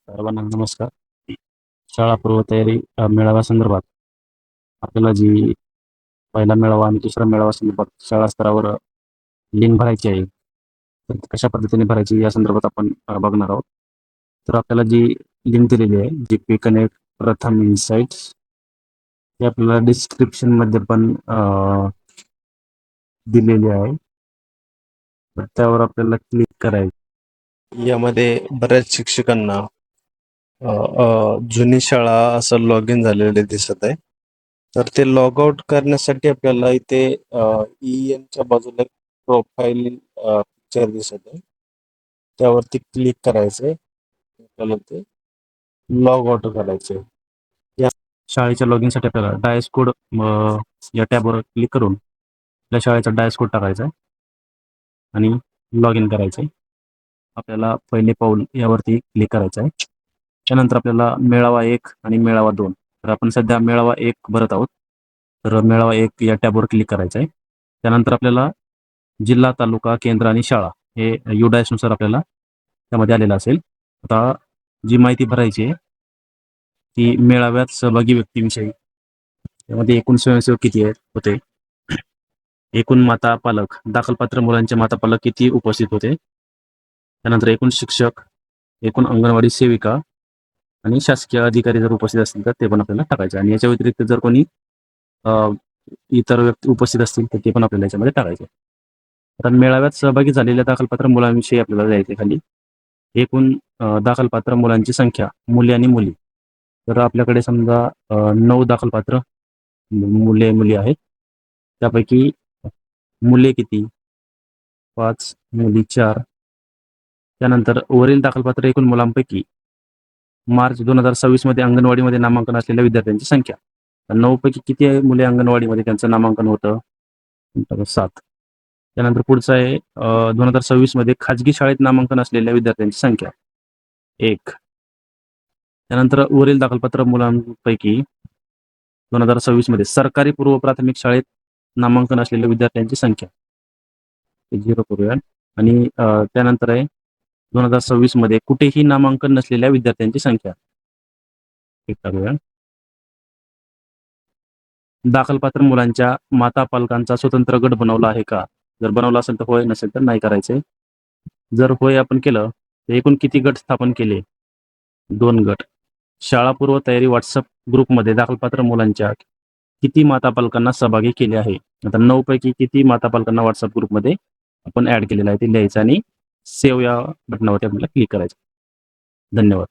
सर्वांना नमस्कार. शाळा पूर्वतयारी मेळाव्या संदर्भात आपल्याला जी पहिला मेळावा आणि दुसरा मेळावा संदर्भात शाळा स्तरावर लिंक भरायची आहे. तर ती कशा पद्धतीने भरायची या संदर्भात आपण बघणार आहोत. तर आपल्याला जी लिंक दिलेली आहे, जी कनेक्ट प्रथम इन्साइट्स, ती आपल्याला डिस्क्रिप्शनमध्ये पण दिलेली आहे. तर त्यावर आपल्याला क्लिक करायचं. यामध्ये बऱ्याच शिक्षकांना जुनी शाळा असं लॉग इन झालेले दिसत आहे. तर ते लॉग आउट करण्यासाठी आपल्याला इथे च्या बाजूला एक प्रोफाईल पिक्चर दिसत आहे. त्यावरती क्लिक करायचंय. आपल्याला ते लॉग आउट करायचंय. या शाळेच्या लॉग इनसाठी आपल्याला डायस कोड या टॅबवर क्लिक करून आपल्या शाळेचा डायस कोड टाकायचा आहे आणि लॉग इन करायचंय. आपल्याला पहिले पाऊल यावरती क्लिक करायचं आहे. त्यानंतर आपल्याला मेळावा 1 आणि मेळावा 2, तर आपण सध्या मेळावा 1 भरत आहोत. तर मेळावा 1 या टॅबवर क्लिक करायचं आहे. त्यानंतर आपल्याला जिल्हा, तालुका, केंद्र आणि शाळा हे नुसार आपल्याला त्यामध्ये आलेलं असेल. आता जी माहिती भरायची आहे ती मेळाव्यात सहभागी व्यक्तींविषयी, त्यामध्ये एकूण स्वयंसेवक किती होते, एकूण माता पालक, दाखलपात्र मुलांचे माता पालक किती उपस्थित होते, त्यानंतर एकूण शिक्षक, एकूण अंगणवाडी सेविका आणि शासकीय अधिकारी जर उपस्थित असतील तर ते पण आपल्याला टाकायचे. आणि याच्या व्यतिरिक्त जर कोणी इतर व्यक्ती उपस्थित असतील तर ते पण आपल्याला याच्यामध्ये टाकायचे. आता मेळाव्यात सहभागी झालेल्या दाखलपात्र मुलांविषयी आपल्याला जायचे खाली. एकूण दाखलपात्र मुलांची संख्या, मुले आणि मुली. तर आपल्याकडे समजा 9 दाखलपात्र मुले मुली आहेत. त्यापैकी मुले किती? 5, मुली 4. त्यानंतर वरील दाखलपात्र एकूण मुलांपैकी मार्च 2026 मध्ये अंगणवाडीमध्ये नामांकन असलेल्या विद्यार्थ्यांची संख्या. 9 पैकी किती मुले अंगणवाडीमध्ये त्यांचं नामांकन होतं? 7. त्यानंतर पुढचं आहे 2026 मध्ये खाजगी शाळेत नामांकन असलेल्या विद्यार्थ्यांची संख्या 1. त्यानंतर वरील दाखलपात्र मुलांपैकी 2026 मध्ये सरकारी पूर्व प्राथमिक शाळेत नामांकन असलेल्या विद्यार्थ्यांची संख्या 0 करूया. आणि त्यानंतर आहे 2026 मध्ये कुठेही नामांकन नसलेल्या विद्यार्थ्यांची संख्या 1 करूया. दाखलपात्र मुलांच्या माता पालकांचा स्वतंत्र गट बनवला आहे का? जर बनवला असेल तर होय, नसेल तर नाही करायचे. जर होय आपण केलं तर एकूण किती गट स्थापन केले? 2 गट. शाळापूर्व तयारी व्हॉट्सअप ग्रुपमध्ये दाखलपात्र मुलांच्या किती माता पालकांना सहभागी केले आहे? आता 9 पैकी किती माता पालकांना व्हॉट्सअप ग्रुपमध्ये आपण ऍड केलेलं आहे ते लिहायचं आणि सेव्ह या बटनावरती आपल्याला क्लिक करायचं. धन्यवाद.